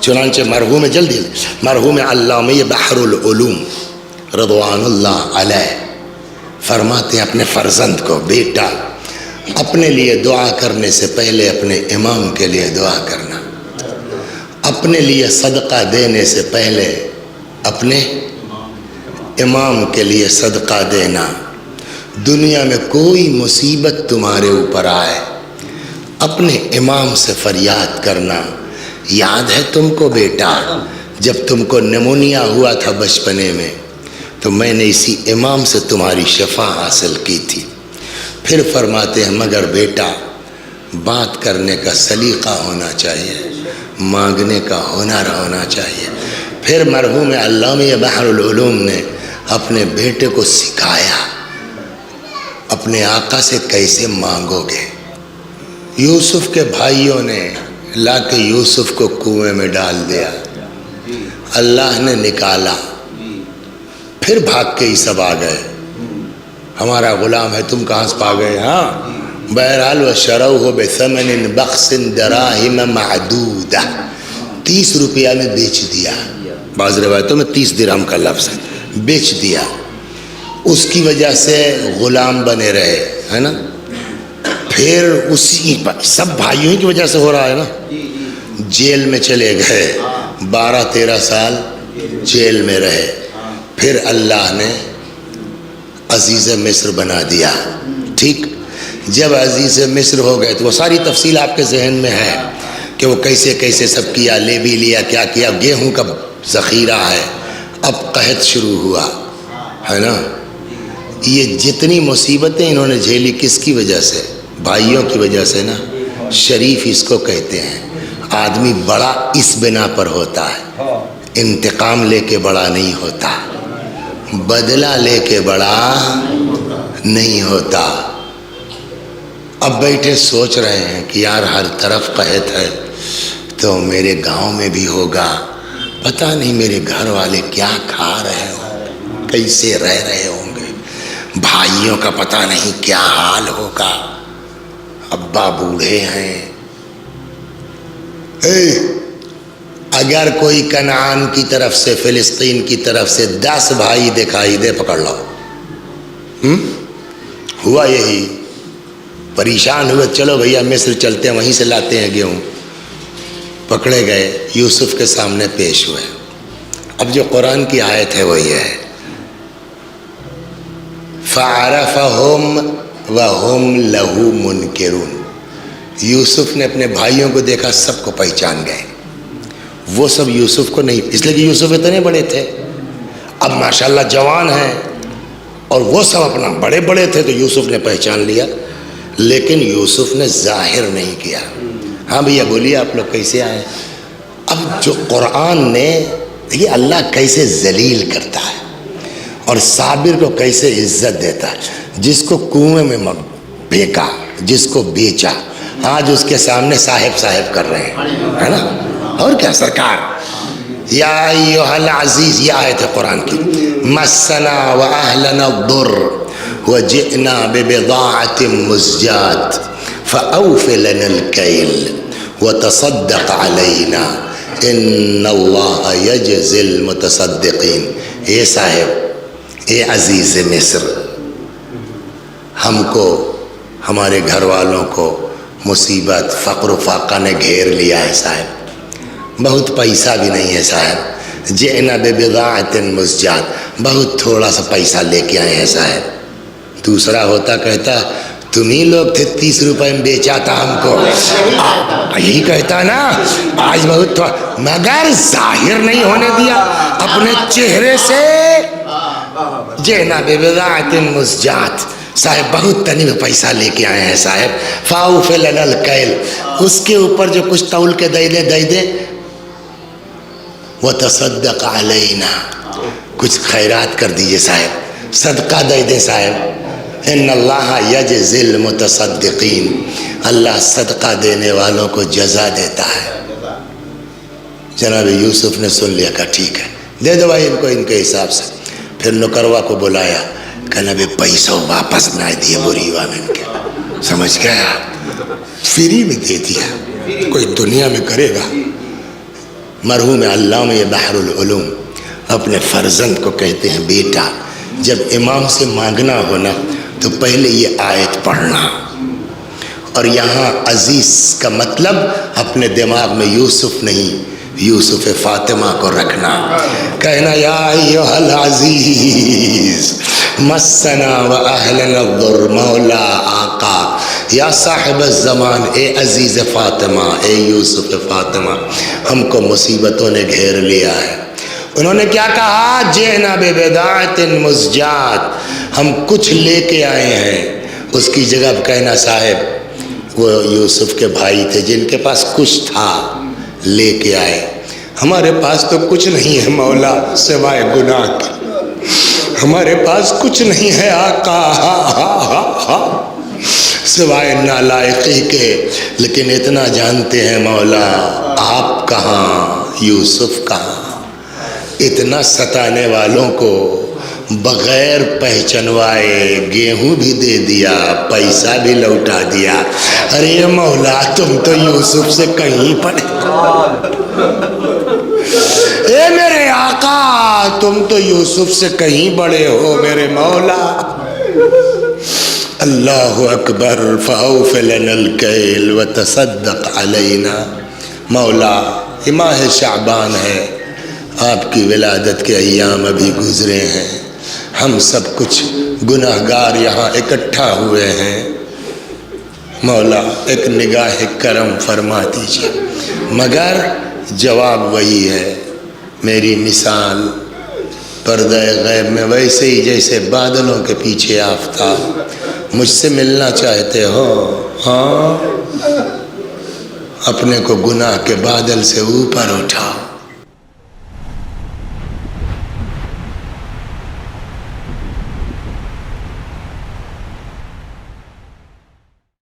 چنانچہ مرحوم جلدی مرحوم علامہ بحر العلوم رضوان اللہ علیہ فرماتے ہیں اپنے فرزند کو، بیٹا اپنے لیے دعا کرنے سے پہلے اپنے امام کے لیے دعا کرنا، اپنے لیے صدقہ دینے سے پہلے اپنے امام کے لیے صدقہ دینا۔ دنیا میں کوئی مصیبت تمہارے اوپر آئے اپنے امام سے فریاد کرنا۔ یاد ہے تم کو بیٹا جب تم کو نمونیا ہوا تھا بچپنے میں تو میں نے اسی امام سے تمہاری شفا حاصل کی تھی۔ پھر فرماتے ہیں مگر بیٹا بات کرنے کا سلیقہ ہونا چاہیے، مانگنے کا ہنر ہونا چاہیے۔ پھر مرحوم علامہ بحر العلوم نے اپنے بیٹے کو سکھایا اپنے آقا سے کیسے مانگو گے۔ یوسف کے بھائیوں نے لا کے یوسف کو کنویں میں ڈال دیا، اللہ نے نکالا، پھر بھاگ کے ہی سب آ گئے، ہمارا غلام ہے تم کہاں سے پا گئے؟ ہاں بہرحال وَشَرَوْهُ بِثَمَنٍ بَخْسٍ دَرَاهِمَ مَعْدُودَةٍ، 30 روپیہ میں بیچ دیا، بعض روایتوں میں 30 درہم کا لفظ ہے، بیچ دیا۔ اس کی وجہ سے غلام بنے رہے، ہے نا؟ پھر اسی سب بھائیوں کی وجہ سے ہو رہا ہے نا، جیل میں چلے گئے، 12-13 سال جیل میں رہے، پھر اللہ نے عزیز مصر بنا دیا۔ ٹھیک، جب عزیز مصر ہو گئے تو وہ ساری تفصیل آپ کے ذہن میں ہے کہ وہ کیسے کیسے سب کیا، لے بھی لیا، کیا کیا، گیہوں کا ذخیرہ ہے، اب قحط شروع ہوا ہے نا۔ یہ جتنی مصیبتیں انہوں نے جھیلی کس کی وجہ سے؟ بھائیوں کی وجہ سے نا۔ شریف اس کو کہتے ہیں، آدمی بڑا اس بنا پر ہوتا ہے، انتقام لے کے بڑا نہیں ہوتا، بدلہ لے کے بڑا نہیں ہوتا۔ اب بیٹھے سوچ رہے ہیں کہ یار ہر طرف قحط ہے تو میرے گاؤں میں بھی ہوگا، پتہ نہیں میرے گھر والے کیا کھا رہے ہوں گے، کیسے رہ رہے ہوں گے، بھائیوں کا پتہ نہیں کیا حال ہوگا، ابا بوڑھے ہیں۔ اگر کوئی کنعان کی طرف سے، فلسطین کی طرف سے 10 بھائی دکھائی دے پکڑ لو۔ ہوا یہی، پریشان ہوئے، چلو بھیا مصر چلتے ہیں، وہیں سے لاتے ہیں گیہوں۔ پکڑے گئے، یوسف کے سامنے پیش ہوئے۔ اب جو قرآن کی آیت ہے وہ یہ ہے، فَعَرَفَهُمْ وَهُمْ لَهُ مُنْكِرُونَ۔ یوسف نے اپنے بھائیوں کو دیکھا، سب کو پہچان گئے۔ وہ سب یوسف کو نہیں، اس لیے کہ یوسف اتنے بڑے تھے، اب ماشاءاللہ جوان ہیں، اور وہ سب اپنا بڑے بڑے تھے تو یوسف نے پہچان لیا، لیکن یوسف نے ظاہر نہیں کیا۔ ہاں بھیا بولیے آپ لوگ کیسے آئے؟ اب جو قرآن نے، دیکھیے اللہ کیسے ذلیل کرتا ہے اور صابر کو کیسے عزت دیتا ہے۔ جس کو کنویں میں پھینکا، جس کو بیچا، آج اس کے سامنے صاحب صاحب کر رہے ہیں، ہے نا؟ اور کیا سرکار، یا ایھا العزیز، یہ آیت ہے قرآن کی، مسنا واہلنا الضر وجئنا ببضاعۃ مزجاۃ فاوف لنا الکیل وتصدق علینا ان اللہ یجزی المتصدقین۔ اے صاحب، اے عزیز مصر، ہم کو، ہمارے گھر والوں کو مصیبت، فقر و فاقہ نے گھیر لیا ہے صاحب، بہت پیسہ بھی نہیں ہے صاحب، جئنا ببضاعۃ مزجاۃ، بہت تھوڑا سا پیسہ لے کے آئے ہیں صاحب۔ دوسرا ہوتا کہتا تم ہی لوگ تھے 30 روپے میں بیچا تھا ہم کو، یہی کہتا نا، آج بہت تھوڑا، مگر ظاہر نہیں ہونے دیا اپنے چہرے سے، جئنا ببضاعۃ مزجاۃ، صاحب بہت تنی میں پیسہ لے کے آئے ہیں صاحب، فاوف لنا الکیل، اس کے اوپر جو کچھ تول کے دے دے، وتصدق علینا، کچھ خیرات کر دیجئے صاحب، صدقہ دے دیں صاحب، ان اللہ یجزی المتصدقین، اللہ صدقہ دینے والوں کو جزا دیتا ہے۔ جناب یوسف نے سن لیا، کہا ٹھیک ہے دے دو بھائی ان کو ان کے حساب سے۔ پھر نکروا کو بلایا، کہنا بے پیسہ واپس نہ دیے بری وامن کے، سمجھ گیا، فری میں دے دیا، کوئی دنیا میں کرے گا، مرحوم علامہ بحر العلوم اپنے فرزند کو کہتے ہیں بیٹا جب امام سے مانگنا ہو نا تو پہلے یہ آیت پڑھنا، اور یہاں عزیز کا مطلب اپنے دماغ میں یوسف نہیں، یوسف فاطمہ کو رکھنا، کہنا یا ایھا العزیز مسنا و اہلنا الضر، مولا آقا یا صاحب الزمان، اے عزیز فاطمہ، اے یوسف فاطمہ، ہم کو مصیبتوں نے گھیر لیا ہے۔ انہوں نے کیا کہا؟ جئنا ببضاعۃ مزجاۃ، ہم کچھ لے کے آئے ہیں۔ اس کی جگہ کہنا صاحب وہ یوسف کے بھائی تھے جن کے پاس کچھ تھا لے کے آئے، ہمارے پاس تو کچھ نہیں ہے مولا سوائے گناہ کے، ہمارے پاس کچھ نہیں ہے آقا سوائے نالائقی کے، لیکن اتنا جانتے ہیں مولا آپ کہاں، یوسف کہاں۔ اتنا ستانے والوں کو بغیر پہچنوائے گیہوں بھی دے دیا، پیسہ بھی لوٹا دیا۔ ارے مولا تم تو یوسف سے کہیں بڑے، اے میرے آقا تم تو یوسف سے کہیں بڑے ہو میرے مولا۔ اللہ اکبر، فاوف لنا الکیل وتصدق علینا۔ مولا یہ ماہ شعبان ہے، آپ کی ولادت کے ایام ابھی گزرے ہیں، ہم سب کچھ گناہگار یہاں اکٹھا ہوئے ہیں، مولا ایک نگاہ کرم فرما دیجیے۔ مگر جواب وہی ہے، میری مثال پردہ غیب میں ویسے ہی جیسے بادلوں کے پیچھے آفتاب۔ مجھ سے ملنا چاہتے ہو؟ ہاں، اپنے کو گناہ کے بادل سے اوپر اٹھاؤ،